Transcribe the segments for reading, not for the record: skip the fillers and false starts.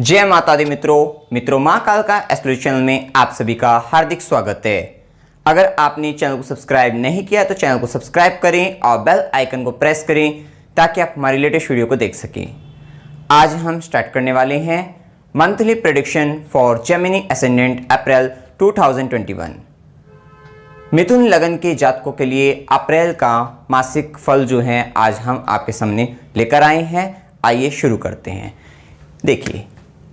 जय माता दी मित्रों माँ कालका एस्ट्रोलॉजी चैनल में आप सभी का हार्दिक स्वागत है। अगर आपने चैनल को सब्सक्राइब नहीं किया तो चैनल को सब्सक्राइब करें और बेल आइकन को प्रेस करें ताकि आप हमारी लेटेस्ट वीडियो को देख सकें। आज हम स्टार्ट करने वाले हैं monthly prediction for Gemini ascendant April 2021। मिथुन लगन के जातकों के लिए अप्रैल का मासिक फल जो है आज हम आपके सामने लेकर आए हैं। आइए शुरू करते हैं। देखिए,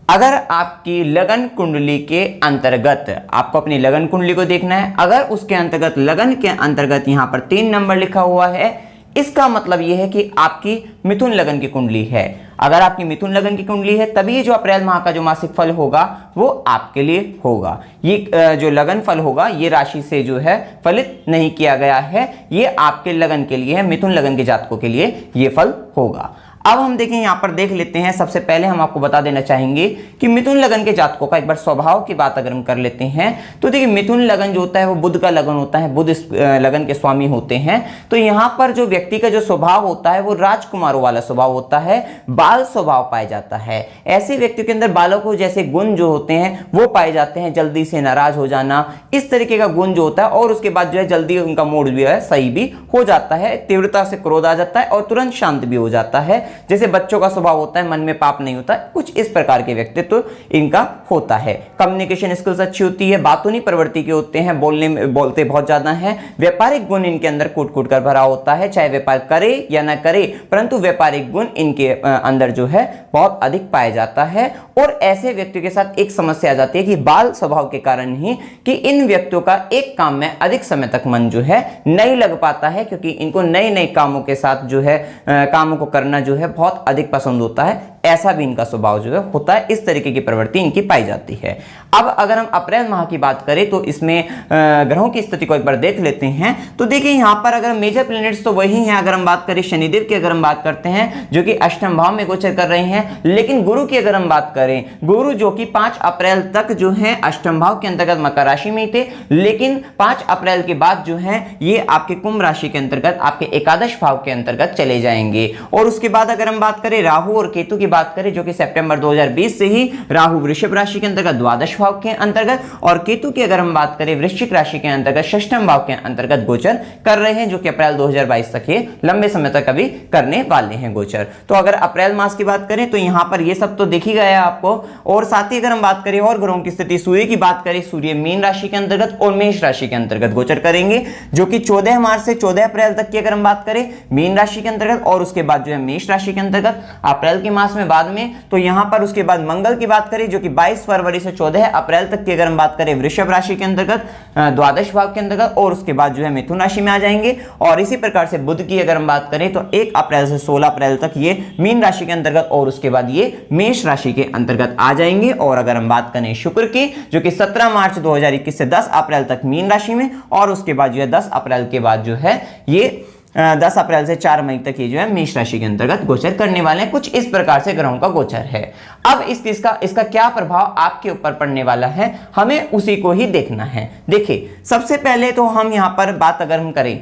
अगर आपकी लगन कुंडली के अंतर्गत आपको अपनी लगन कुंडली को देखना है, अगर उसके अंतर्गत लगन के अंतर्गत यहां पर 3 नंबर लिखा हुआ है, इसका मतलब यह है कि आपकी मिथुन लगन की कुंडली है। अगर आपकी मिथुन लगन की कुंडली है तभी जो अप्रैल माह का जो मासिक फल होगा वो आपके लिए होगा। ये जो लगन फल होगा ये राशि से जो है फलित नहीं किया गया है, ये आपके लगन के लिए है, मिथुन लगन के जातकों के लिए ये फल होगा। अब हम देखें, यहां पर देख लेते हैं। सबसे पहले हम आपको बता देना चाहेंगे कि मिथुन लगन के जातकों का एक बार स्वभाव की बात अगर हम कर लेते हैं तो देखिए, मिथुन लगन जो होता है वो बुध का लगन होता है, बुध इस लगन के स्वामी होते हैं। तो यहां पर जो व्यक्ति का जो स्वभाव होता है वो राजकुमारों वाला स्वभाव होता है, बाल स्वभाव पाया जाता है। ऐसे व्यक्तियों के अंदर बालों को जैसे गुण जो होते हैं वो पाए जाते हैं, जल्दी से नाराज हो जाना, इस तरीके का गुण जो होता है, और उसके बाद जो है जल्दी उनका मूड भी है सही भी हो जाता है, तीव्रता से क्रोध आ जाता है और तुरंत शांत भी हो जाता है। जैसे बच्चों का स्वभाव होता है, मन में पाप नहीं होता, कुछ इस प्रकार के व्यक्तित्व तो इनका होता है। कम्युनिकेशन स्किल्स अच्छी होती है, बातूनी प्रवृत्ति के होते हैं, बोलते बहुत ज्यादा हैं। व्यापारिक गुण इनके अंदर कूट कूट कर भरा होता है, चाहे व्यापार करे या ना करे, परंतु व्यापारिक गुण इनके अंदर जो है बहुत अधिक पाया जाता है। और ऐसे व्यक्तियों के साथ एक समस्या आ जाती है कि बाल स्वभाव के कारण ही कि इन व्यक्तियों का एक काम में अधिक समय तक मन जो है नहीं लग पाता है, क्योंकि इनको नए नए कामों के साथ जो है कामों को करना जो है बहुत अधिक पसंद होता है। ऐसा भी इनका स्वभाव जो है होता है, इस तरीके की प्रवृत्ति इनकी पाई जाती है। अब अगर हम अप्रैल माह की बात करें तो इसमें ग्रहों की स्थिति को एक बार देख लेते हैं। तो देखिए, यहां पर अगर मेजर प्लैनेट्स तो वही हैं। अगर हम बात करें शनिदेव की, अगर हम बात करते हैं जो कि अष्टम भाव में गोचर कर रहे हैं, लेकिन गुरु की अगर हम बात करें, गुरु जो कि 5 अप्रैल तक जो है अष्टम भाव के अंतर्गत मकर राशि में थे, लेकिन 5 अप्रैल के बाद जो है ये आपके कुंभ राशि के अंतर्गत आपके एकादश भाव के अंतर्गत चले जाएंगे। और उसके बाद अगर हम बात करें राहु और केतु की बात करें, जो कि सितंबर 2020 से ही राहु वृषभ राशि के अंतर्गत द्वादश भाव के अंतर्गत, और केतु की अगर हम बात करें वृश्चिक राशि के अंतर्गत षष्ठम भाव के अंतर्गत गोचर कर रहे हैं, जो कि अप्रैल 2022 तक ये लंबे समय तक अभी करने वाले हैं गोचर। तो अगर अप्रैल मास की बात करें तो यहां पर ये सब तो दिख ही गया आपको। और साथ ही अगर हम बात करें और ग्रहों की स्थिति, सूर्य की बात करें, सूर्य मीन राशि के अंतर्गत और मेष राशि के अंतर्गत गोचर करेंगे, जो कि 14 मार्च से 14 अप्रैल तक की अगर हम बात करें मीन राशि के अंतर्गत, और उसके बाद जो है मेष राशि के अंतर्गत अप्रैल के मास में बाद में। तो यहां पर उसके बाद मंगल की बात करें, जो कि 22 फरवरी से 14 अप्रैल तक की अगर हम बात करें वृषभ राशि के अंतर्गत द्वादश भाव के अंतर्गत, और उसके बाद जो है मिथुन राशि में आ जाएंगे। और इसी प्रकार से बुध की अगर हम बात करें तो 1 अप्रैल से 16 अप्रैल तक ये मीन राशि के अंतर्गत, और उसके बाद ये मेष राशि के अंतर्गत आ जाएंगे। और अगर हम बात करें शुक्र की, जो कि 17 मार्च 2021 से 10 अप्रैल तक मीन राशि में, और उसके बाद जो है 10 अप्रैल के बाद जो है ये 10 अप्रैल से 4 मई तक ये जो है मेष राशि के अंतर्गत गोचर करने वाले हैं। कुछ इस प्रकार से ग्रहों का गोचर है। अब इसका क्या प्रभाव आपके ऊपर पड़ने वाला है, हमें उसी को ही देखना है। देखिए, सबसे पहले तो हम यहां पर बात अगर हम करें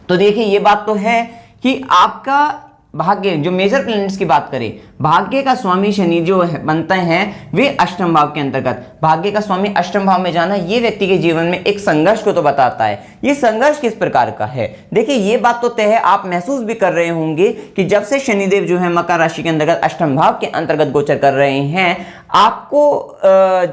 तो देखिए, ये बात तो है कि आपका भाग्य, जो मेजर प्लैनेट्स की बात करें, भाग्य का स्वामी शनि जो बनते हैं वे अष्टम भाव के अंतर्गत, भाग्य का स्वामी अष्टम भाव में जाना ये व्यक्ति के जीवन में एक संघर्ष को तो बताता है। ये संघर्ष किस प्रकार का है, देखिए, ये बात तो तय है, आप महसूस भी कर रहे होंगे कि जब से शनिदेव जो है मकर राशि के अंतर्गत अष्टम भाव के अंतर्गत गोचर कर रहे हैं, आपको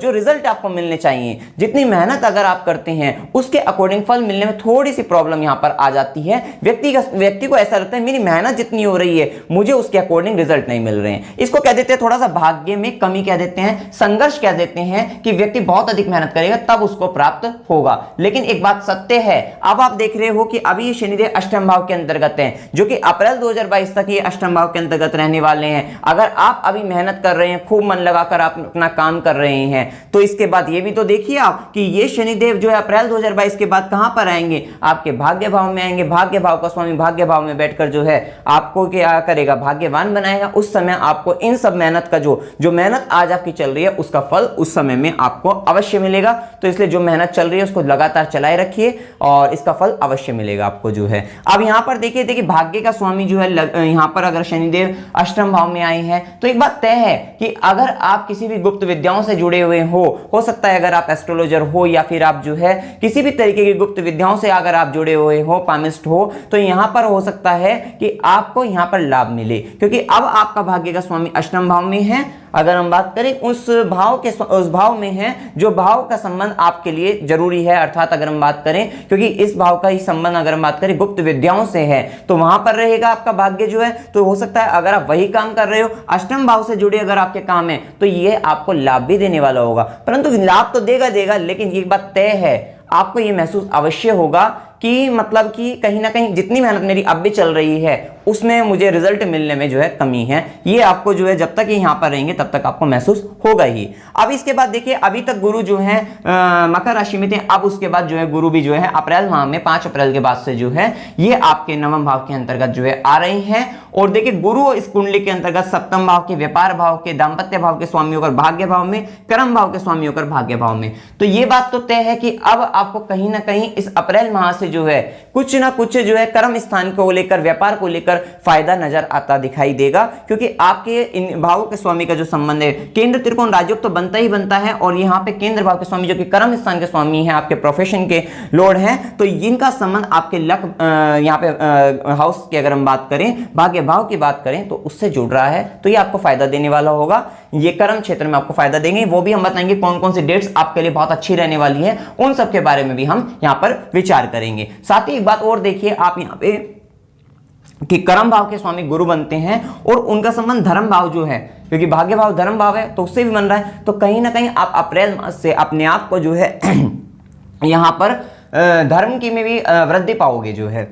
जो रिजल्ट आपको मिलने चाहिए, जितनी मेहनत अगर आप करते हैं उसके अकॉर्डिंग फल मिलने में थोड़ी सी प्रॉब्लम यहां पर आ जाती है। व्यक्ति को ऐसा लगता है मेरी मेहनत जितनी हो रही है मुझे उसके अकॉर्डिंग रिजल्ट नहीं मिल रहे हैं। इसको कह देते हैं थोड़ा सा भाग्य में कमी कह देते हैं, संघर्ष कह देते हैं कि व्यक्ति बहुत अधिक मेहनत करेगा तब उसको प्राप्त होगा। लेकिन एक बात सत्य है, अब आप देख रहे हो कि अभी ये शनिदेव अष्टम भाव के अंतर्गत हैं, जो कि अप्रैल 2022 तक ये अष्टम भाव के अंतर्गत रहने वाले हैं। अगर आप अभी मेहनत कर रहे हैं, खूब मन लगाकर आप अपना काम कर रहे हैं, तो इसके बाद ये भी तो देखिए आप कि ये शनिदेव जो है अप्रैल 2022 के बाद कहां पर आएंगे, आपके भाग्य भाव में आएंगे। भाग्य भाव का स्वामी भाग्य भाव में बैठकर जो है आपको क्या करेगा, भाग्यवान बनाएगा। उस समय आपको इन सब मेहनत का जो मेहनत आज आपकी चल रही है उसका फल उस समय में आपको अवश्य मिलेगा। तो इसलिए जो मेहनत चल रही है उसको लगातार चलाए रखिए और इसका फल अवश्य मिलेगा आपको जो है। अब यहां पर देखिए भाग्य का स्वामी जो है यहां पर अगर शनिदेव अष्टम भाव में आए हैं तो एक बात तय है कि अगर आप किसी भी गुप्त विद्याओं से जुड़े हुए हो सकता है अगर आप एस्ट्रोलॉजर हो या फिर आप जो है किसी भी तरीके की गुप्त विद्याओं से अगर आप जुड़े हुए हो, पामिस्ट हो, तो यहां पर हो सकता है कि आपको यहां पर लाभ मिले, क्योंकि अब आपका भाग्य का स्वामी अष्टम भाव में है। अगर हम बात करें उस भाव में है जो भाव का संबंध आपके लिए जरूरी है, अर्थात अगर हम बात करें क्योंकि इस भाव का ही संबंध अगर हम बात करें गुप्त विद्याओं से है तो वहां पर रहेगा आपका भाग्य जो है। तो हो सकता है अगर आप वही काम कर रहे हो, अष्टम भाव से जुड़े अगर आपके काम है तो ये आपको लाभ भी देने वाला होगा, परंतु लाभ तो देगा लेकिन ये बात तय है आपको ये महसूस अवश्य होगा कि मतलब कि कहीं ना कहीं जितनी मेहनत मेरी अब भी चल रही है उसमें मुझे रिजल्ट मिलने में जो है कमी है। ये आपको जो है जब तक यहां पर रहेंगे तब तक आपको महसूस होगा ही। अब इसके बाद देखिए अभी तक गुरु जो है मकर राशि में थे, अब उसके बाद जो है गुरु भी जो है अप्रैल माह में 5 अप्रैल के बाद से जो है ये आपके नवम भाव के अंतर्गत जो है आ रहे हैं। और देखिए गुरु इस कुंडली के अंतर्गत सप्तम भाव के, व्यापार भाव के, दाम्पत्य भाव के स्वामी होकर भाग्य भाव में, कर्म भाव के स्वामी होकर भाग्य भाव में। तो ये बात तो तय है कि अब आपको कहीं ना कहीं इस अप्रैल माह से जो है कुछ ना कुछ जो है कर्म स्थान को लेकर, व्यापार को लेकर फायदा नजर आता दिखाई देगा, क्योंकि आपके इन भावों के स्वामी का जो संबंध है केंद्र त्रिकोण राजयोग तो बनता ही बनता है, और यहाँ पे केंद्र भाव के स्वामी जो कि कर्म स्थान के स्वामी हैं, आपके प्रोफेशन के लॉर्ड हैं, तो इनका संबंध आपके लक यहाँ पे हाउस की अगर हम बात करें, भाग्य भाव की बात करें तो उससे जुड़ रहा है। तो ये आपको फायदा देने वाला होगा, ये कर्म क्षेत्र में आपको फायदा देंगे। वो भी हम बताएंगे कौन कौन सी डेट्स आपके लिए बहुत अच्छी रहने वाली है, उन सब के बारे में भी हम यहाँ पर विचार करेंगे। साथ ही एक बात और देखिए आप यहाँ पे कि कर्म भाव के स्वामी गुरु बनते हैं और उनका संबंध धर्म भाव जो है, क्योंकि भाग्य भाव धर्म भाव है तो उससे भी बन रहा है, तो कहीं ना कहीं आप अप्रैल मास से अपने आप को जो है यहां पर धर्म की में भी वृद्धि पाओगे जो है।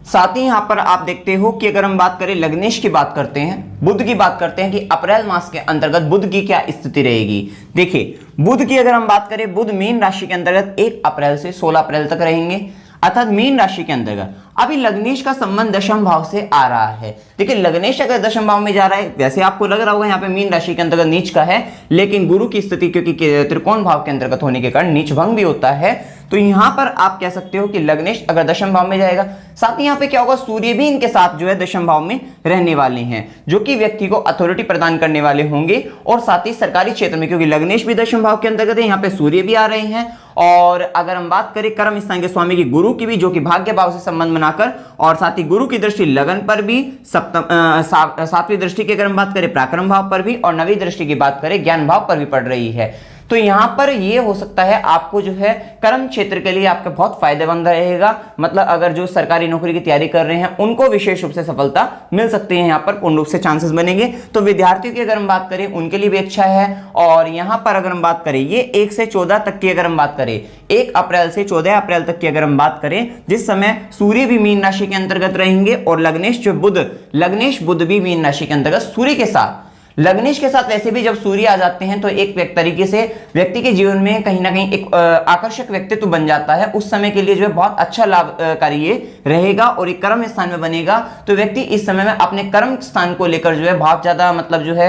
साथ ही यहां पर आप देखते हो कि अगर हम बात करें लग्नेश की बात करते हैं, बुध की बात करते हैं कि अप्रैल मास के अंतर्गत बुध की क्या स्थिति रहेगी। देखिए बुध की अगर हम बात करें, बुध मीन राशि के अंतर्गत 1 अप्रैल से 16 अप्रैल तक रहेंगे, अर्थात मीन राशि के अंतर्गत। अभी लग्नेश का संबंध दशम भाव से आ रहा है। देखिए लग्नेश अगर दशम भाव में जा रहा है, वैसे आपको लग रहा होगा यहाँ पे मीन राशि के अंतर्गत नीच का है, लेकिन गुरु की स्थिति क्योंकि त्रिकोण भाव के अंतर्गत होने के कारण नीच भंग भी होता है, तो यहां पर आप कह सकते हो कि लग्नेश अगर दशम भाव में जाएगा। साथ ही यहाँ पे क्या होगा, सूर्य भी इनके साथ जो है दशम भाव में रहने वाले हैं, जो कि व्यक्ति को अथॉरिटी प्रदान करने वाले होंगे, और साथ ही सरकारी क्षेत्र में, क्योंकि लग्नेश भी दशम भाव के अंतर्गत है, यहाँ पे सूर्य भी आ रहे हैं। और अगर हम बात करें कर्म स्थान के स्वामी की गुरु की भी, जो कि भाग्य भाव से संबंध बनाकर, और साथ ही गुरु की दृष्टि लगन पर भी, सातवीं दृष्टि की अगर हम बात करें पराक्रम भाव पर भी, और नवीं दृष्टि की बात करें ज्ञान भाव पर भी पड़ रही है। तो यहां पर ये हो सकता है आपको जो है कर्म क्षेत्र के लिए आपका बहुत फायदेमंद रहेगा। मतलब अगर जो सरकारी नौकरी की तैयारी कर रहे हैं उनको विशेष रूप से सफलता मिल सकती है, यहाँ पर पूर्ण रूप से चांसेस बनेंगे। तो विद्यार्थियों की अगर हम बात करें उनके लिए भी अच्छा है। और यहाँ पर अगर हम बात करें ये 1 से 14 तक की अगर हम बात करें, 1 अप्रैल से 14 अप्रैल तक की अगर हम बात करें, जिस समय सूर्य भी मीन राशि के अंतर्गत रहेंगे और लग्नेश बुध भी मीन राशि के अंतर्गत सूर्य के साथ, लग्नेश के साथ वैसे भी जब सूर्य आ जाते हैं तो एक तरीके से व्यक्ति के जीवन में कहीं ना कहीं एक आकर्षक व्यक्तित्व बन जाता है। उस समय के लिए जो है बहुत अच्छा लाभकारी ये रहेगा, और एक कर्म स्थान में बनेगा तो व्यक्ति इस समय में अपने कर्म स्थान को लेकर जो है बहुत ज्यादा मतलब जो है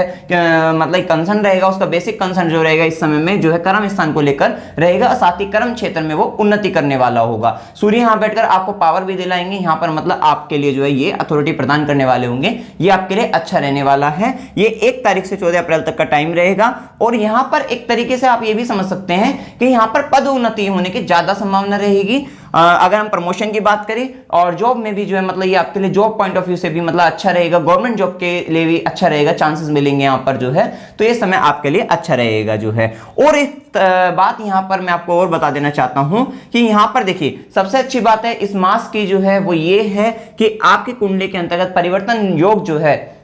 मतलब कंसर्न रहेगा, उसका बेसिक कंसर्न जो रहेगा इस समय में जो है कर्म स्थान को लेकर रहेगा। साथ ही कर्म क्षेत्र में वो उन्नति करने वाला होगा। सूर्य यहाँ बैठकर आपको पावर भी दिलाएंगे, यहाँ पर मतलब आपके लिए जो है ये अथॉरिटी प्रदान करने वाले होंगे, ये आपके लिए अच्छा रहने वाला है। ये 1 तारीख से 14 अप्रैल तक का टाइम रहेगा। और यहां पर एक तरीके से आप ये भी समझ सकते हैं कि यहां पर पद उन्नति होने की ज्यादा संभावना रहेगी। अगर हम प्रमोशन की बात करें और जॉब में भी जो है मतलब ये आपके लिए जॉब पॉइंट ऑफ व्यू से भी मतलब अच्छा रहेगा, गवर्नमेंट जॉब के लिए भी अच्छा रहेगा, चांसेस मिलेंगे यहां पर जो है, तो ये समय आपके लिए अच्छा रहेगा जो है। और एक बात यहां पर मैं आपको और बता देना चाहता हूं कि यहां पर देखिए सबसे अच्छी बात है इस मास की जो है वो ये है कि आपकी कुंडली के अंतर्गत परिवर्तन योग जो है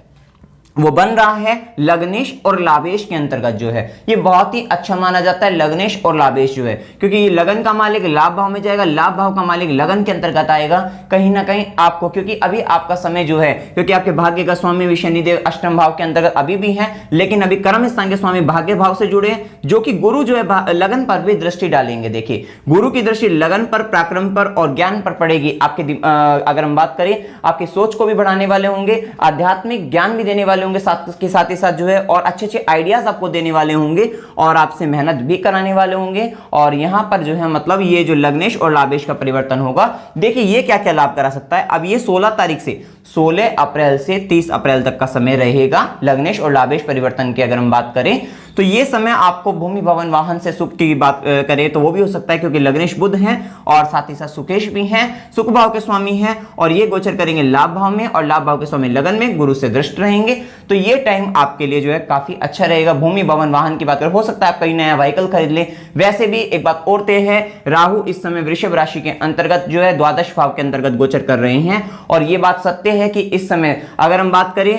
वो बन रहा है लग्नेश और लाभेश के अंतर्गत जो है। ये बहुत ही अच्छा माना जाता है लग्नेश और लाभेश जो है, क्योंकि ये लगन का मालिक लाभ भाव में जाएगा, लाभ भाव का मालिक लगन के अंतर्गत आएगा कहीं ना कहीं आपको, क्योंकि अभी आपका समय जो है, क्योंकि आपके भाग्य का स्वामी भी शनिदेव अष्टम भाव के अंतर्गत अभी भी है, लेकिन अभी कर्म स्थान के स्वामी भाग्य भाव से जुड़े हैं, जो कि गुरु जो है लगन पर भी दृष्टि डालेंगे। देखिए गुरु की दृष्टि लगन पर, पराक्रम पर और ज्ञान पर पड़ेगी। आपके अगर हम बात करें आपकी सोच को भी बढ़ाने वाले होंगे, आध्यात्मिक ज्ञान भी देने वाले वाले होंगे, साथ के साथ ही साथ जो है और अच्छे अच्छे आइडियाज आपको देने वाले होंगे और आपसे मेहनत भी कराने वाले होंगे। और यहां पर जो है मतलब ये जो लग्नेश और लाभेश का परिवर्तन होगा, देखिए ये क्या क्या लाभ करा सकता है। अब ये 16 तारीख से 16 अप्रैल से 30 अप्रैल तक का समय रहेगा लग्नेश और लाभेश परिवर्तन की अगर हम बात करें तो ये समय आपको भूमि भवन वाहन से सुख की बात करें तो वो भी हो सकता है, क्योंकि लग्नेश बुध हैं और साथ ही साथ सुकेश भी हैं, सुख भाव के स्वामी हैं और ये गोचर करेंगे लाभ भाव में और लाभ भाव के स्वामी लगन में गुरु से दृष्ट रहेंगे। तो ये टाइम आपके लिए जो है काफी अच्छा रहेगा। भूमि भवन वाहन की बात करें, हो सकता है आप कहीं नया व्हीकल खरीद ले। वैसे भी एक बात और तय है, राहु इस समय वृषभ राशि के अंतर्गत जो है द्वादश भाव के अंतर्गत गोचर कर रहे हैं और ये बात सत्य है कि इस समय अगर हम बात करें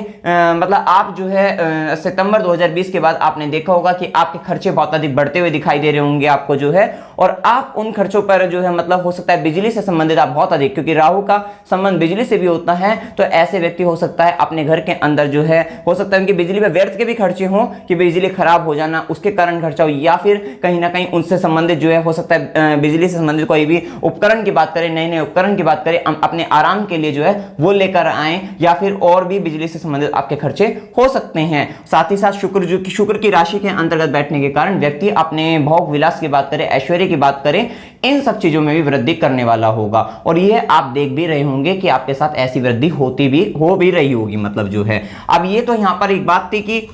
मतलब आप जो है सितंबर 2020 के बाद आपने देखा होगा कि आपके खर्चे बहुत अधिक बढ़ते हुए दिखाई दे रहे होंगे आपको जो है, और आप उन खर्चों पर जो है मतलब हो सकता है बिजली से संबंधित आप बहुत अधिक, क्योंकि राहु का संबंध बिजली से भी होता है, तो ऐसे व्यक्ति हो सकता है अपने घर के अंदर जो है हो सकता है उनकी बिजली पर व्यर्थ के भी खर्चे हों कि बिजली खराब हो जाना उसके कारण खर्चा हो, या फिर कहीं ना कहीं उनसे संबंधित जो है हो सकता है बिजली से संबंधित कोई भी उपकरण की बात करें, नए नए उपकरण की बात करें अपने आराम के लिए जो है वो लेकर आए, या फिर और भी बिजली से संबंधित आपके खर्चे हो सकते हैं। साथ ही साथ शुक्र की राशि के अंतर्गत बैठने के कारण व्यक्ति अपने भोग विलास की बात करें, ऐश्वर्य की बात करें, इन सब चीजों में भी वृद्धि करने वाला होगा और ये आप देख भी रहे होंगे कि आपके साथ ऐसी वृद्धि हो भी रही होगी मतलब जो है। अब ये तो यहां पर एक बात थी कि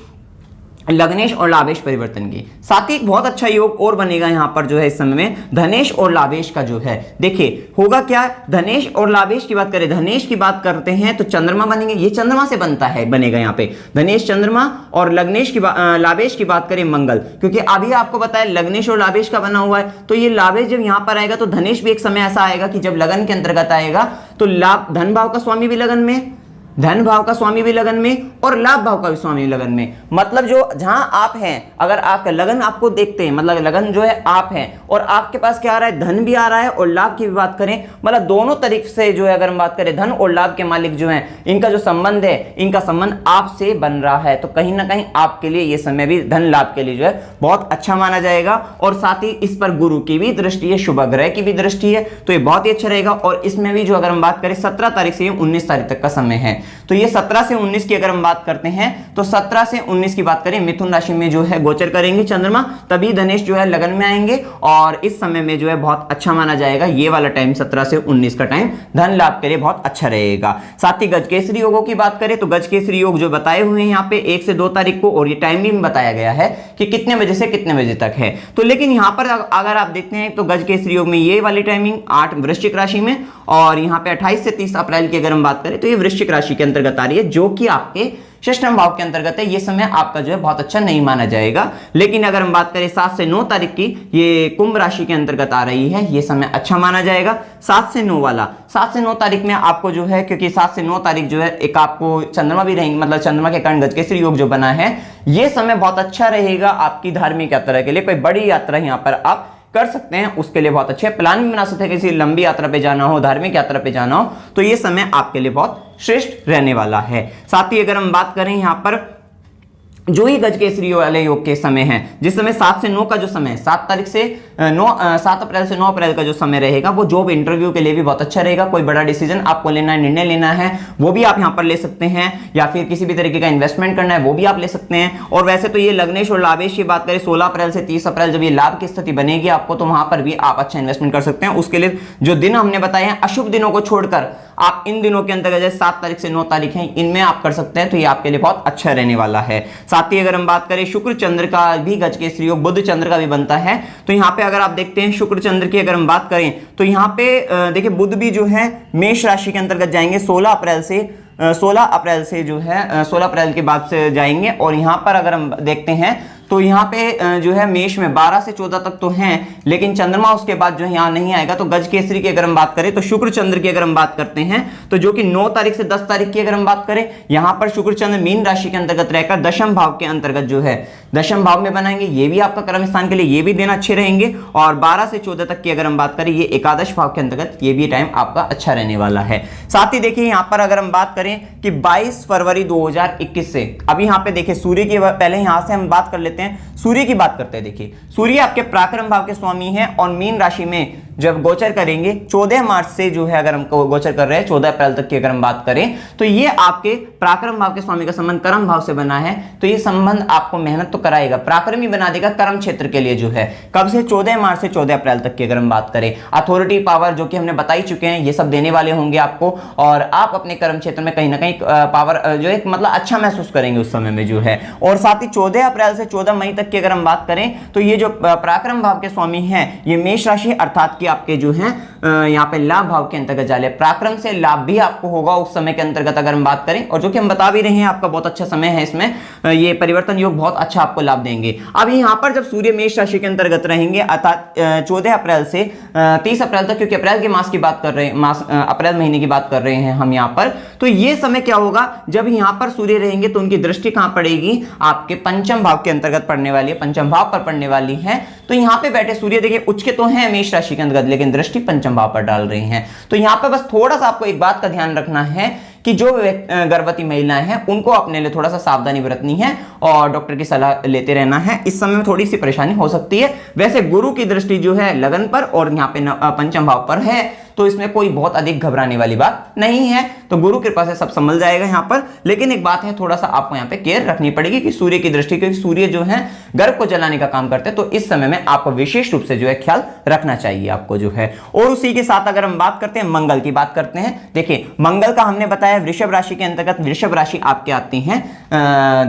लग्नेश और लाभेश परिवर्तन की, साथ ही एक बहुत अच्छा योग और बनेगा यहां पर जो है इस समय में धनेश और लाभेश का जो है। देखिए होगा क्या, धनेश और लाभेश की बात करें, धनेश की बात करते हैं तो चंद्रमा बनेंगे, ये चंद्रमा से बनता है बनेगा यहाँ पे धनेश चंद्रमा, और लग्नेश की लाभेश की बात करें मंगल, क्योंकि अभी आपको बताया लग्नेश और लाभेश का बना हुआ है, तो ये लाभेश जब यहां पर आएगा तो धनेश भी एक समय ऐसा आएगा कि जब लगन के अंतर्गत आएगा तो लाभ धन भाव का स्वामी भी लगन में, धन भाव का स्वामी भी लगन में और लाभ भाव का भी स्वामी लगन में, मतलब जो जहां आप हैं अगर आपका लगन आपको देखते हैं मतलब लगन जो है आप हैं और आपके पास क्या आ रहा है, धन भी आ रहा है और लाभ की भी बात करें, मतलब दोनों तरीके से जो है अगर हम बात करें धन और लाभ के मालिक जो हैं इनका जो संबंध है, इनका संबंध आपसे बन रहा है, तो कहीं ना कहीं आपके लिए ये समय भी धन लाभ के लिए जो है बहुत अच्छा माना जाएगा। और साथ ही इस पर गुरु की भी दृष्टि है, शुभ ग्रह की भी दृष्टि है, तो ये बहुत ही अच्छा रहेगा। और इसमें भी जो अगर हम बात करें 17 तारीख से 19 तारीख तक का समय है, तो ये 17 से 19 की अगर हम बात करते हैं तो 17 से 19 की बात करें मिथुन राशि में जो है गोचर करेंगे चंद्रमा, तभी धनेश जो है लगन में आएंगे और इस समय में जो है बहुत अच्छा माना जाएगा। ये वाला टाइम 17 से 19 का टाइम धन लाभ के लिए बहुत अच्छा रहेगा। साथ ही गजकेसरी योगों की बात करें तो गजकेसरी योग जो बताए हुए हैं यहाँ पे 1 से 2 तारीख को, और ये टाइम भी बताया गया है कि कितने बजे से कितने बजे तक है। तो लेकिन यहाँ पर अगर आप देखते हैं तो गजकेसरी योग में ये वाली टाइमिंग 8 वृश्चिक राशि में, और यहाँ पे 28 से 30 अप्रैल की अगर हम बात करें तो ये वृश्चिक राशि के अंतर्गत आ रही है, जो कि आपके षष्ठम भाव के अंतर्गत है। ये समय आपका जो है बहुत अच्छा नहीं माना जाएगा। लेकिन अगर हम बात करें 7 से 9 तारीख की, ये कुंभ राशि के अंतर्गत आ रही है, ये समय अच्छा माना जाएगा। 7 से 9 वाला 7 से 9 तारीख में आपको जो है, क्योंकि 7 से 9 तारीख जो है एक आपको चंद्रमा भी रहेंगे, मतलब चंद्रमा के कारण गजकेसरी योग जो बना है, ये समय बहुत अच्छा रहेगा आपकी धार्मिक यात्रा के लिए। कोई बड़ी यात्रा यहाँ पर आप कर सकते हैं, उसके लिए बहुत अच्छे प्लान भी बना सकते हैं। किसी लंबी यात्रा पे जाना हो, धार्मिक यात्रा पे जाना हो, तो ये समय आपके लिए बहुत श्रेष्ठ रहने वाला है। साथ ही अगर हम बात करें यहाँ पर जो ही गजकेसरी वाले योग के समय है, जिस समय 7 से 9 का जो समय, 7 तारीख से 7 अप्रैल से 9 अप्रैल का जो समय रहेगा, वो जॉब इंटरव्यू के लिए भी बहुत अच्छा रहेगा। कोई बड़ा डिसीजन आपको लेना है, निर्णय लेना है, वो भी आप यहाँ पर ले सकते हैं, या फिर किसी भी तरीके का इन्वेस्टमेंट करना है वो भी आप ले सकते हैं। और वैसे तो ये लग्नेश और लाभेश की बात करें 16 अप्रैल से 30 अप्रैल जब ये लाभ की स्थिति बनेगी आपको, तो वहां पर भी आप अच्छा इन्वेस्टमेंट कर सकते हैं। उसके लिए जो दिन हमने बताए हैं अशुभ दिनों को छोड़कर आप इन दिनों के अंतर्गत जैसे 7 तारीख से 9 तारीख है, इनमें आप कर सकते हैं, तो ये आपके लिए बहुत अच्छा रहने वाला है। साथ ही अगर हम बात करें शुक्र चंद्र का भी गजकेसरी योग, बुध चंद्र का भी बनता है, तो यहाँ पे अगर आप देखते हैं शुक्र चंद्र की अगर हम बात करें तो यहाँ पे देखिए बुध भी जो है मेष राशि के अंतर्गत जाएंगे 16 अप्रैल से जो है 16 अप्रैल के बाद से जाएंगे। और यहाँ पर अगर हम देखते हैं तो यहाँ पे जो है मेष में 12 से 14 तक तो हैं, लेकिन चंद्रमा उसके बाद जो है यहाँ नहीं आएगा। तो गज केसरी की अगर हम बात करें तो शुक्र चंद्र की अगर हम बात करते हैं तो जो कि 9 तारीख से 10 तारीख की अगर हम बात करें, यहाँ पर शुक्र चंद्र मीन राशि के अंतर्गत रहकर दशम भाव के अंतर्गत जो है दशम भाव में बनाएंगे, ये भी आपका कर्म स्थान के लिए ये भी दिन अच्छे रहेंगे। और 12 से 14 तक की अगर हम बात करें ये एकादश भाव के अंतर्गत ये भी टाइम आपका अच्छा रहने वाला है। साथ ही देखिए यहाँ पर अगर हम बात करें कि 22 फरवरी 2021 से अभी यहाँ पे देखिए सूर्य की, पहले यहाँ से हम बात कर लेते हैं, सूर्य की बात करते हैं। देखिए सूर्य आपके पराक्रम भाव के स्वामी हैं और मीन राशि में जब गोचर करेंगे 14 मार्च से जो है अगर हम गोचर कर रहे हैं 14 अप्रैल तक की अगर हम बात करें, तो ये आपके पराक्रम भाव के स्वामी का संबंध कर्म भाव से बना है। तो ये संबंध आपको मेहनत तो कराएगा, पराक्रमी बना देगा कर्म क्षेत्र के लिए जो है। कब से? 14 मार्च से 14 अप्रैल तक की अगर हम बात करें। अथॉरिटी पावर जो कि हमने बता ही चुके हैं, ये सब देने वाले होंगे आपको, और आप अपने कर्म क्षेत्र में कहीं ना कहीं पावर जो एक मतलब अच्छा महसूस करेंगे उस समय में जो है। और साथ ही 14 अप्रैल से 14 मई तक की अगर हम बात करें, तो ये जो पराक्रम भाव के स्वामी हैं ये मेष राशि अर्थात कि आपके जो है यहाँ पे लाभ भाव के अंतर्गत जाले, पराक्रम से लाभ भी आपको होगा उस समय के अंतर्गत अगर हम बात करें, और जो कि हम बता भी रहे हैं आपका बहुत अच्छा समय है, इसमें ये परिवर्तन योग बहुत अच्छा आपको लाभ देंगे। अब यहाँ पर जब सूर्य मेष राशि के अंतर्गत रहेंगे अर्थात 14 अप्रैल से 30 अप्रैल तक, क्योंकि अप्रैल के मास की बात कर रहे हैं, अप्रैल महीने की बात कर रहे हैं हम यहाँ पर, तो ये समय क्या होगा जब यहाँ पर सूर्य रहेंगे तो उनकी दृष्टि कहां पड़ेगी? आपके पंचम भाव के अंतर्गत पड़ने वाली है, पंचम भाव पर पड़ने वाली है। तो यहाँ पे बैठे सूर्य देखिए उच्च के तो हैं मेष राशि के अंतर्गत, लेकिन दृष्टि पंचम भाव पर डाल रहे हैं। तो यहाँ पे बस थोड़ा सा आपको एक बात का ध्यान रखना है कि जो गर्भवती महिलाएं हैं उनको अपने लिए थोड़ा सा सावधानी बरतनी है और डॉक्टर की सलाह लेते रहना है। इस समय में थोड़ी सी परेशानी हो सकती है। वैसे गुरु की दृष्टि जो है लगन पर और यहाँ पे पंचम भाव पर है, तो इसमें कोई बहुत अधिक घबराने वाली बात नहीं है। तो गुरु कृपा से सब संभल जाएगा यहाँ पर। लेकिन एक बात है, थोड़ा सा आपको यहाँ पे केयर रखनी पड़ेगी कि सूर्य की दृष्टि, क्योंकि सूर्य जो है गर्भ को जलाने का काम करते हैं, तो इस समय में आपको विशेष रूप से जो है ख्याल रखना चाहिए आपको जो है। और उसी के साथ अगर हम बात करते हैं मंगल की बात करते हैं, देखिए मंगल का हमने बताया वृषभ राशि के अंतर्गत, वृषभ राशि आपके आती है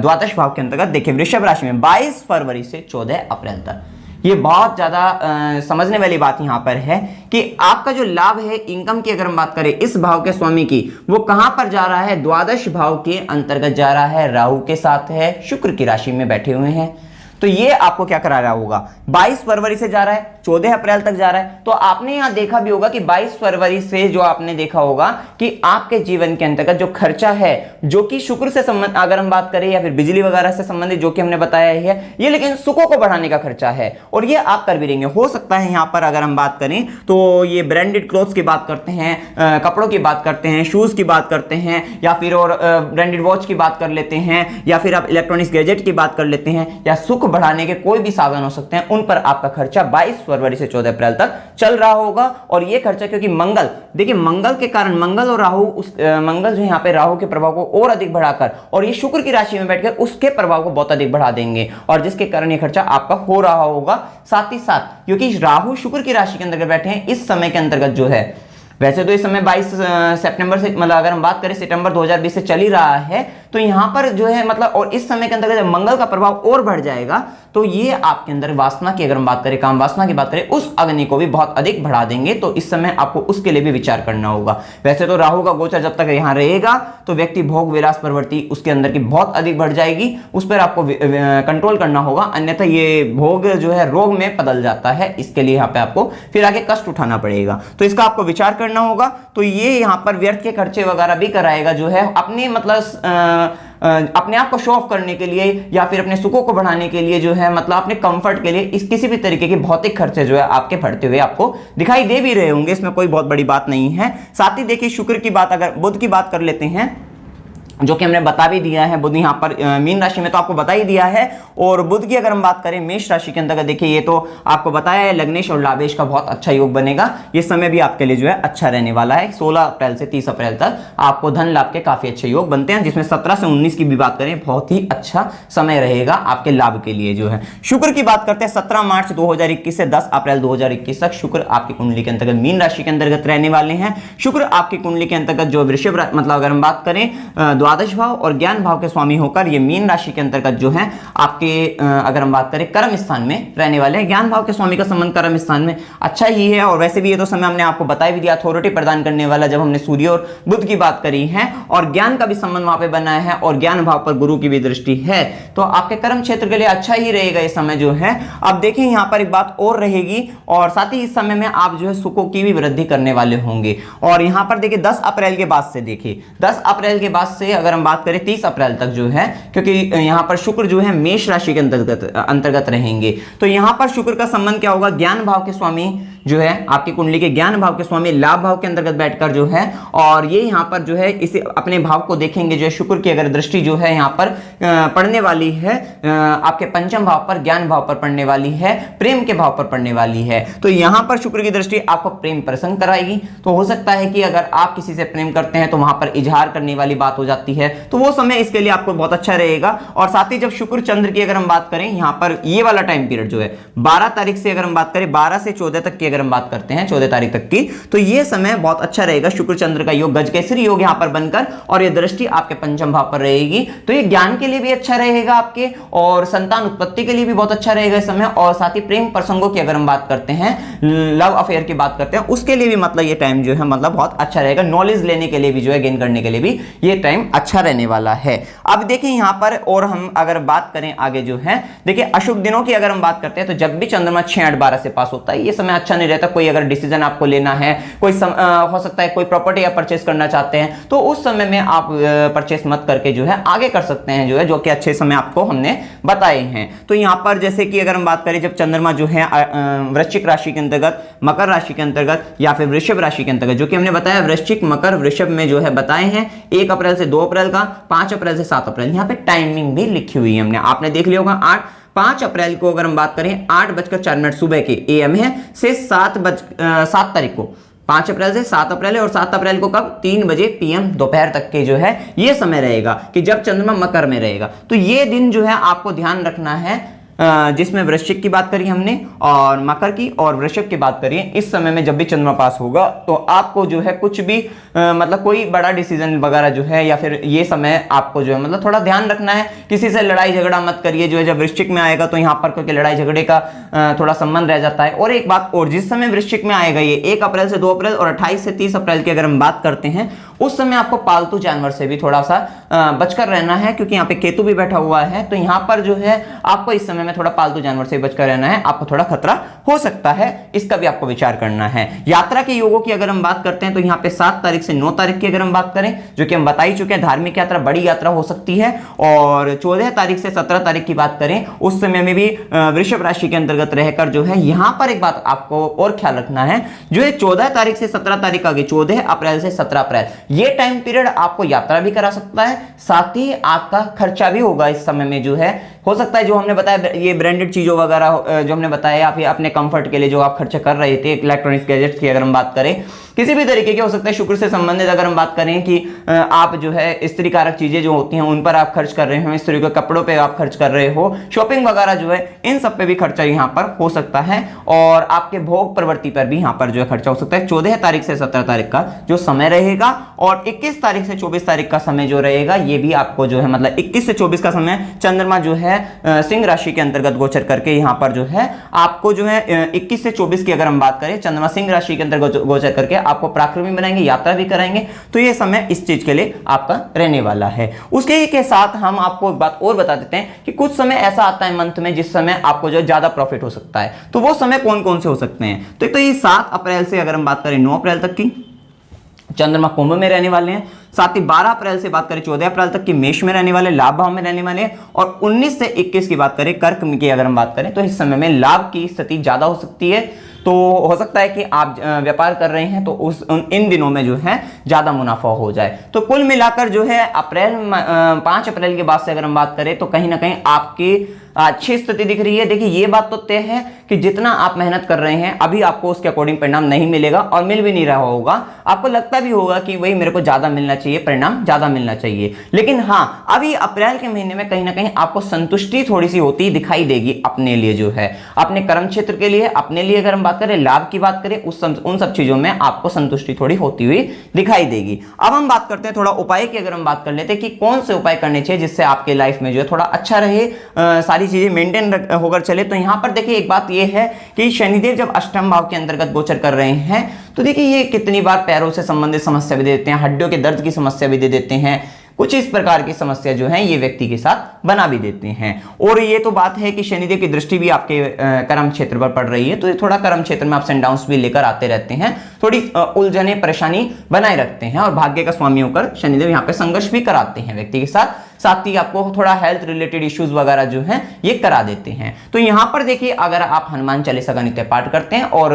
द्वादश भाव के अंतर्गत। देखिए वृषभ राशि में 22 फरवरी से 14 अप्रैल तक, ये बहुत ज्यादा समझने वाली बात यहां पर है कि आपका जो लाभ है इनकम की अगर हम बात करें इस भाव के स्वामी की, वो कहां पर जा रहा है? द्वादश भाव के अंतर्गत जा रहा है, राहु के साथ है, शुक्र की राशि में बैठे हुए हैं। तो ये आपको क्या करा रहा होगा? 22 फरवरी से जा रहा है, 14 अप्रैल तक जा रहा है। तो आपने यहां देखा भी होगा कि 22 फरवरी से जो आपने देखा होगा कि आपके जीवन के अंतर्गत जो खर्चा है, जो कि शुक्र से संबंध अगर हम बात करें या फिर बिजली वगैरह से संबंधित जो कि हमने बताया है, ये लेकिन सुखों को बढ़ाने का खर्चा है और ये आप कर भी रहेंगे। हो सकता है यहां पर अगर हम बात करें तो ये ब्रांडेड क्लोथ्स की बात करते हैं, कपड़ों की बात करते हैं, शूज की बात करते हैं, या फिर और ब्रांडेड वॉच की बात कर लेते हैं, या फिर आप इलेक्ट्रॉनिक्स गैजेट की बात कर लेते हैं, या सुख बढ़ाने के कोई भी साधन हो सकते हैं, उन पर आपका खर्चा 22 फरवरी से 14 अप्रैल तक चल रहा होगा। और ये खर्चा क्योंकि मंगल, देखिए मंगल के कारण, मंगल और राहु, मंगल जो यहाँ पे राहु के प्रभाव को और अधिक बढ़ाकर और ये शुक्र की राशि में बैठकर उसके प्रभाव को बहुत अधिक बढ़ा देंगे, और जिसके कारण ये खर्चा आपका हो रहा होगा। साथ ही साथ क्योंकि राहु शुक्र की राशि के अंतर्गत बैठे हैं इस समय के अंतर्गत जो है, वैसे तो इस समय 22 सितंबर से मतलब अगर हम बात करें सितंबर 2020 से चल ही रहा है, तो यहां पर जो है मतलब और इस समय के अंतर्गत जब मंगल का प्रभाव और बढ़ जाएगा तो ये आपके अंदर वासना की अगर हम बात करें, काम वासना की बात करें, उस अग्नि को भी बहुत अधिक बढ़ा देंगे। तो इस समय आपको उसके लिए भी विचार करना होगा। वैसे तो राहु का गोचर जब तक यहां रहेगा तो व्यक्ति भोग विलास प्रवृत्ति उसके अंदर की बहुत अधिक बढ़ जाएगी, उस पर आपको कंट्रोल करना होगा, अन्यथा ये भोग जो है रोग में बदल जाता है। इसके लिए यहाँ पे आपको फिर आगे कष्ट उठाना पड़ेगा, तो इसका आपको विचार करना होगा। तो ये यहाँ पर व्यर्थ के खर्चे वगैरह भी कराएगा जो है, अपने मतलब अपने आप को शो ऑफ करने के लिए या फिर अपने सुखों को बढ़ाने के लिए जो है, मतलब अपने कंफर्ट के लिए इस किसी भी तरीके के भौतिक खर्चे जो है आपके बढ़ते हुए आपको दिखाई दे भी रहे होंगे। इसमें कोई बहुत बड़ी बात नहीं है। साथ ही देखिए शुक्र की बात, अगर बुध की बात कर लेते हैं, जो कि हमने बता भी दिया है, बुध यहाँ पर मीन राशि में तो आपको बता ही दिया है। और बुध की अगर हम बात करें मेष राशि के अंतर्गत, देखिए ये तो आपको बताया है लग्नेश और लाभेश का बहुत अच्छा योग बनेगा। ये समय भी आपके लिए जो है अच्छा रहने वाला है। 16 अप्रैल से 30 अप्रैल तक आपको धन लाभ के काफी अच्छे योग बनते हैं, जिसमें 17 से 19 की भी बात करें बहुत ही अच्छा समय रहेगा आपके लाभ के लिए जो है। शुक्र की बात करते हैं 17 मार्च 2021 से 10 अप्रैल 2021 तक शुक्र आपकी कुंडली के अंतर्गत मीन राशि के अंतर्गत रहने वाले हैं। शुक्र आपकी कुंडली के अंतर्गत जो वृषभ मतलब अगर हम बात करें द्वादश भाव और ज्ञान भाव के स्वामी होकर ये मीन राशि के अंतर्गत जो है आपके अगर हम बात करें कर्म स्थान में रहने वाले हैं। ज्ञान भाव के स्वामी का संबंध कर्म स्थान में अच्छा ही है। और वैसे भी ये तो समय हमने आपको बता भी दिया, अथॉरिटी प्रदान करने वाला, जब हमने सूर्य और बुध की बात करी है, और ज्ञान का भी संबंध वहां पे बना है और ज्ञान भाव पर गुरु की भी दृष्टि है, तो आपके कर्म क्षेत्र के लिए अच्छा ही रहेगा ये समय जो है। अब देखिए यहाँ पर एक बात और रहेगी, और साथ ही इस समय में आप जो है सुखों की भी वृद्धि करने वाले होंगे। और यहाँ पर देखिए 10 अप्रैल के बाद से, देखिए 10 अप्रैल के बाद से अगर हम बात करें 30 अप्रैल तक जो है, क्योंकि यहाँ पर शुक्र जो है मेष राशि के अंतर्गत रहेंगे, तो यहाँ पर शुक्र का संबंध क्या होगा? ज्ञान भाव के स्वामी जो है आपकी कुंडली के ज्ञान भाव के स्वामी लाभ भाव के अंतर्गत बैठकर जो है, और ये यहाँ पर जो है इसे अपने भाव को देखेंगे जो है शुक्र की अगर दृष्टि जो है यहाँ पर पड़ने वाली है आपके पंचम भाव पर, ज्ञान भाव पर पड़ने वाली है, प्रेम के भाव पर पड़ने वाली है, तो यहाँ पर शुक्र की दृष्टि आपको प्रेम प्रसंग कराएगी। तो हो सकता है कि अगर आप किसी से प्रेम करते हैं तो वहां पर इजहार करने वाली बात हो जाती है, तो वो समय इसके लिए आपको बहुत अच्छा रहेगा। और साथ ही जब शुक्र चंद्र की अगर हम बात करें, यहाँ पर ये वाला टाइम पीरियड जो है 12 तारीख से अगर हम बात करें, 12 से 14 तक की अगर हम बात करते हैं, 14 तारीख तक की, तो ये समय बहुत अच्छा रहेगा। शुक्र चंद्र का योग गजकेसरी योग यहाँ पर बनकर, और ये दृष्टि आपके पंचम भाव पर रहेगी, तो ये ज्ञान के लिए भी अच्छा रहेगा आपके, और संतान उत्पत्ति के लिए भी बहुत अच्छा रहेगा इस समय। और साथ ही प्रेम प्रसंगों की अगर हम बात करते हैं, लव अफेयर की बात करते हैं, उसके लिए भी मतलब ये टाइम जो है मतलब बहुत अच्छा रहेगा। नॉलेज लेने के लिए भी जो है, गेन करने के लिए भी ये टाइम अच्छा रहने वाला है। अब देखिए यहाँ पर, और हम अगर बात करें आगे जो है, देखिए अशुभ दिनों की अगर हम बात करते हैं, तो जब भी चंद्रमा 6-8-12 से पास होता है, ये समय अच्छा नहीं रहता। कोई अगर डिसीजन आपको लेना है, कोई हो सकता है कोई प्रॉपर्टी आप परचेस करना चाहते हैं, तो उस समय में आप परचेस मत करके जो है आगे कर सकते हैं, जो है जो कि अच्छे समय आपको हमने बताए हैं। तो यहाँ पर जैसे कि अगर हम बात करें, जब चंद्रमा जो है वृश्चिक राशि के अंतर्गत, मकर राशि के अंतर्गत या फिर वृषभ राशि के अंतर्गत, जो कि हमने बताया वृश्चिक, मकर, वृषभ में जो है बताए हैं, 1 अप्रैल से 2 अप्रैल का, 5 अप्रैल से 7 अप्रैल, यहाँ पे टाइमिंग भी लिखी हुई है हमने, आपने देख लिया होगा। 5 अप्रैल को अगर हम बात करें, 8:04 सुबह के AM है से 7 तारीख को, 5 अप्रैल से 7 अप्रैल है, और 7 अप्रैल को कब, 3 बजे PM दोपहर तक के जो है ये समय रहेगा कि जब चंद्रमा मकर में रहेगा। तो ये दिन जो है आपको ध्यान रखना है, जिसमें वृश्चिक की बात करी हमने और मकर की और वृषभ की बात करिए। इस समय में जब भी चंद्रमा पास होगा तो आपको जो है कुछ भी मतलब कोई बड़ा डिसीजन वगैरह जो है, या फिर ये समय आपको जो है मतलब थोड़ा ध्यान रखना है, किसी से लड़ाई झगड़ा मत करिए जो है जब वृश्चिक में आएगा, तो यहाँ पर क्योंकि लड़ाई झगड़े का थोड़ा संबंध रह जाता है। और एक बात और, जिस समय वृश्चिक में आएगा ये 1 अप्रैल से 2 अप्रैल और 28 से 30 अप्रैल की अगर हम बात करते हैं, उस समय आपको पालतू जानवर से भी थोड़ा सा बचकर रहना है, क्योंकि यहाँ पे केतु भी बैठा हुआ है। तो यहाँ पर जो है आपको इस समय में थोड़ा पालतू जानवर से बचकर रहना है, आपको थोड़ा खतरा हो सकता है, इसका भी आपको विचार करना है। यात्रा के योगों की अगर हम बात करते हैं, तो यहाँ पे 7 तारीख से 9 तारीख की अगर हम बात करें, जो कि हम बता ही चुके हैं, धार्मिक यात्रा, बड़ी यात्रा हो सकती है। और 14 तारीख से 17 तारीख की बात करें, उस समय में भी वृषभ राशि के अंतर्गत रहकर जो है, यहाँ पर एक बात आपको और ख्याल रखना है, जो है 14 तारीख से 17 तारीख आगे, 14 अप्रैल से 17 अप्रैल, ये टाइम पीरियड आपको यात्रा भी करा सकता है, साथ ही आपका खर्चा भी होगा इस समय में जो है। हो सकता है जो हमने बताया ये ब्रांडेड चीजों वगैरह जो हमने बताया, या फिर अपने कंफर्ट के लिए जो आप खर्चा कर रहे थे, इलेक्ट्रॉनिक्स गैजेट्स की अगर हम बात करें, किसी भी तरीके के हो सकता है। शुक्र से संबंधित अगर हम बात करें कि आप जो है स्त्री कारक चीजें जो होती हैं उन पर आप खर्च कर रहे हो, स्त्री के कपड़ों पे आप खर्च कर रहे हो, शॉपिंग वगैरह जो है, इन सब पे भी खर्चा यहाँ पर हो सकता है। और आपके भोग प्रवृत्ति पर भी यहाँ पर जो है खर्चा हो सकता है। 14 तारीख से 17 तारीख का जो समय रहेगा, और 21 तारीख से 24 तारीख का समय जो रहेगा, ये भी आपको जो है मतलब 21 से 24 का समय चंद्रमा जो है सिंह राशि के अंतर्गत गोचर करके यहाँ पर जो है आपको जो है 21 से 24 की अगर हम बात करें, चंद्रमा सिंह राशि के अंतर्गत गोचर करके आपको पराक्रमी बनाएंगे, यात्रा भी कराएंगे। तो ये समय इस चीज के लिए आपका रहने वाला है। उसके के साथ हम आपको एक बात और बता देते हैं कि कुछ समय ऐसा आता है मंथ में जिस समय आपको जो ज्यादा प्रॉफिट हो सकता है। तो वो समय कौन कौन से हो सकते हैं? तो ये 7 अप्रैल से अगर हम बात करें 9 अप्रैल तक की, चंद्रमा कुंभ में रहने वाले हैं। साथ ही 12 अप्रैल से बात करें 14 अप्रैल तक की मेष में रहने वाले, लाभ भाव में रहने वाले। और 19 से 21 की बात करें कर्क की अगर हम बात करें, तो इस समय में लाभ की स्थिति ज्यादा हो सकती है। तो हो सकता है कि आप व्यापार कर रहे हैं तो इन दिनों में जो है ज्यादा मुनाफा हो जाए। तो कुल मिलाकर जो है 5 अप्रैल के बाद से अगर हम बात करें, तो कहीं ना कहीं आपकी अच्छी स्थिति दिख रही है। देखिए ये बात तो तय है कि जितना आप मेहनत कर रहे हैं अभी आपको उसके अकॉर्डिंग परिणाम नहीं मिलेगा, और मिल भी नहीं रहा होगा। आपको लगता भी होगा कि वही मेरे को ज्यादा मिलना चाहिए, परिणाम ज्यादा मिलना चाहिए। लेकिन हाँ, अभी अप्रैल के महीने में कहीं ना कहीं आपको संतुष्टि थोड़ी सी होती दिखाई देगी अपने लिए, जो है अपने कर्म क्षेत्र के लिए, अपने लिए अगर हम बात करें, लाभ की बात करें, उन सब चीजों में आपको संतुष्टि थोड़ी होती हुई दिखाई देगी। अब हम बात करते हैं थोड़ा उपाय की। अगर हम बात कर लेते हैं कि कौन से उपाय करने चाहिए जिससे आपके लाइफ में जो है थोड़ा अच्छा रहे, सारी चीजें मेंटेन होकर चले। तो यहां पर देखिए एक बात यह है कि शनिदेव जब अष्टम भाव के अंतर्गत गोचर कर रहे हैं, तो देखिए ये कितनी बार पैरों से संबंधित समस्या भी दे देते हैं, हड्डियों के दर्द की समस्या भी दे देते हैं, कुछ इस प्रकार की समस्या जो है ये व्यक्ति के साथ बना भी देते हैं। और ये तो बात है कि शनिदेव की दृष्टि भी आपके कर्म क्षेत्र पर पड़ रही है, तो ये थोड़ा कर्म क्षेत्र में अप्स एंड डाउन्स भी लेकर आते रहते हैं, थोड़ी उलझने परेशानी बनाए रखते हैं, और भाग्य का स्वामी होकर शनिदेव यहाँ पे संघर्ष भी कराते हैं व्यक्ति के साथ। साथ ही आपको थोड़ा हेल्थ रिलेटेड इश्यूज वगैरह जो है ये करा देते हैं। तो यहां पर देखिए, अगर आप हनुमान चालीसा का नित्य पाठ करते हैं और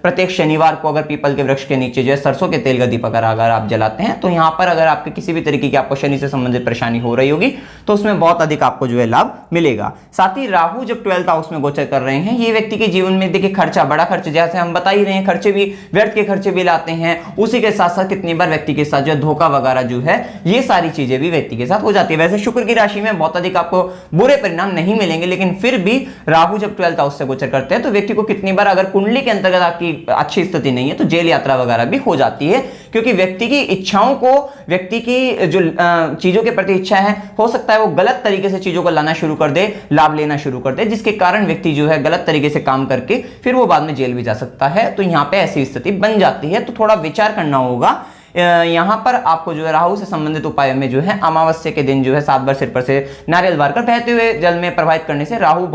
प्रत्येक शनिवार को अगर पीपल के वृक्ष के नीचे जो है सरसों के तेल का दीपक अगर आप जलाते हैं, तो यहां पर अगर आपके किसी भी तरीके की आपको शनि से संबंधित परेशानी हो रही होगी तो उसमें बहुत अधिक आपको जो है लाभ मिलेगा। साथ ही राहु जब 12th हाउस में गोचर कर रहे हैं, ये व्यक्ति के जीवन में देखिए खर्चा, बड़ा खर्च, जैसे हम बता ही रहे हैं, खर्चे भी, व्यर्थ के खर्चे भी लाते हैं। उसी के साथ साथ कितनी बार व्यक्ति के साथ जो धोखा वगैरह जो है, ये सारी चीजें भी व्यक्ति के साथ हो जाती है। वैसे शुक्र की राशि में बहुत अधिक आपको बुरे परिणाम नहीं मिलेंगे, लेकिन फिर भी राहु जब 12th हाउस से गोचर करते हैं तो व्यक्ति को कितनी बार, अगर कुंडली के अंतर्गत आपकी अच्छी स्थिति नहीं है, तो जेल यात्रा वगैरह भी हो जाती है, क्योंकि व्यक्ति की इच्छाओं को, व्यक्ति की जो चीजों के प्रति इच्छा है, हो सकता है वो गलत तरीके से चीजों को लाना शुरू कर दे, लाभ लेना शुरू कर दे, जिसके कारण व्यक्ति जो है गलत तरीके से काम करके फिर वो बाद में जेल भी जा सकता है। तो यहां पे ऐसी स्थिति बन जाती है, तो थोड़ा विचार करना होगा। यहां पर आपको जो है राहु से संबंधित उपाय में जो है अमावस्या के दिन जो है 7 बार सिर पर से नारियल वार कर बहते हुए जल में प्रवाहित करने से राहु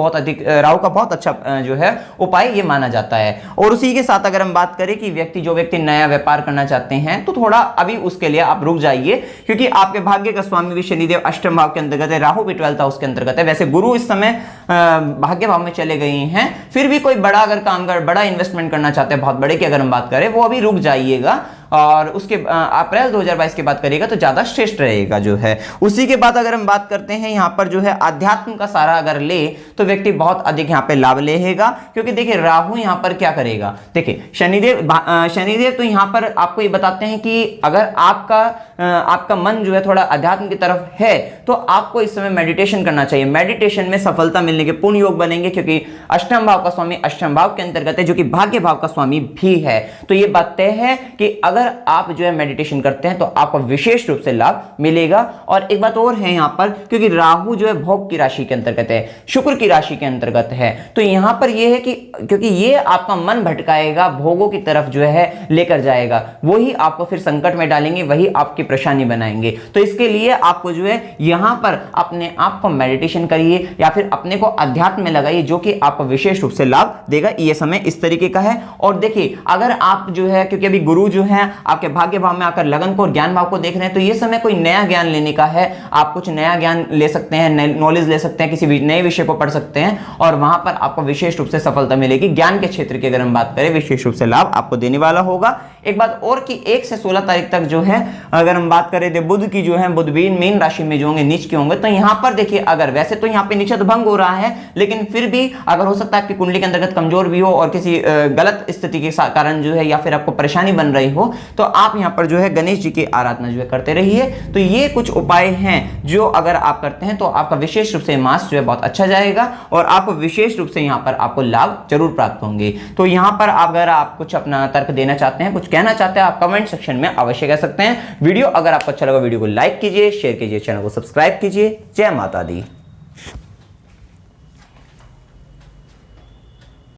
का बहुत अच्छा जो है उपाय ये माना जाता है। और उसी के साथ अगर हम बात करें कि जो व्यक्ति नया व्यापार करना चाहते हैं, तो थोड़ा अभी उसके लिए आप रुक जाइए, क्योंकि आपके भाग्य का स्वामी भी शनिदेव अष्टम भाव के अंतर्गत है, राहु भी 12th हाउस के अंतर्गत है। वैसे गुरु इस समय भाग्य भाव में चले गए हैं, फिर भी कोई बड़ा अगर काम कर, बड़ा इन्वेस्टमेंट करना चाहते हैं, बहुत बड़े की अगर हम बात करें, वो अभी रुक जाइएगा और उसके अप्रैल 2022 की बात करिएगा तो ज्यादा श्रेष्ठ रहेगा जो है। उसी के बाद अगर हम बात करते हैं यहाँ पर जो है अध्यात्म का सारा अगर ले, तो व्यक्ति बहुत अधिक यहाँ पे लाभ लेगा, क्योंकि देखिए राहु यहाँ पर क्या करेगा, देखिए शनिदेव तो यहाँ पर आपको ये बताते हैं कि अगर आपका मन जो है थोड़ा अध्यात्म की तरफ है, तो आपको इस समय मेडिटेशन करना चाहिए। मेडिटेशन में सफलता मिलने के पूर्ण योग बनेंगे, क्योंकि अष्टम भाव का स्वामी अष्टम भाव के अंतर्गत है, जो कि भाग्य भाव का स्वामी भी है। तो ये बात तय है कि अगर आप जो है मेडिटेशन करते हैं तो आपको विशेष रूप से लाभ मिलेगा। और एक बात और है यहाँ पर, क्योंकि राहु जो है भोग की राशि के अंतर्गत है, शुक्र की राशि के अंतर्गत है, तो यहां पर यह है कि क्योंकि ये आपका मन भटकाएगा, भोगों की तरफ जो है लेकर जाएगा, वही आपको फिर संकट में डालेंगे, वही आपकी परेशानी बनाएंगे। तो इसके लिए आपको जो है यहां पर अपने आप को मेडिटेशन करिए या फिर अपने को अध्यात्म में लगाइए, जो कि आपको विशेष रूप से लाभ देगा। ये समय इस तरीके का है। और देखिए, अगर आप जो है, क्योंकि अभी गुरु जो है आपके भाग्य भाव में आकर लगन को और ज्ञान भाव को देख रहे हैं, तो ये समय कोई नया ज्ञान लेने का है। आप कुछ नया ज्ञान ले सकते हैं, नॉलेज ले सकते हैं, किसी भी नए विषय को पढ़ सकते हैं, और वहां पर आपको विशेष रूप से सफलता मिलेगी। ज्ञान के क्षेत्र की अगर हम बात करें, विशेष रूप से लाभ आपको देने वाला होगा। एक बात और कि 1 से 16 तारीख तक जो है, अगर हम बात करें तो बुध की जो है, बुध भी मीन राशि में जो होंगे, नीच के होंगे। तो यहां पर देखिए, अगर वैसे तो यहां पे निषद भंग हो रहा है, लेकिन फिर भी अगर हो सकता है आपकी कुंडली के अंतर्गत कमजोर भी हो और किसी गलत स्थिति के कारण जो है, या फिर आपको परेशानी बन रही हो, तो आप यहां पर जो है गणेश जी की आराधना जो है करते रहिए। तो ये कुछ उपाय हैं जो अगर आप करते हैं तो आपका विशेष रूप से मास जो है बहुत अच्छा जाएगा, और आपको विशेष रूप से यहां पर आपको लाभ जरूर प्राप्त होंगे। तो यहां पर अगर आप कुछ अपना तर्क देना चाहते हैं, कुछ कहना चाहते हैं, आप कमेंट सेक्शन में अवश्य कह सकते हैं। वीडियो अगर आपको अच्छा लगा, वीडियो को लाइक कीजिए, शेयर कीजिए, चैनल को सब्सक्राइब कीजिए। जय माता दी।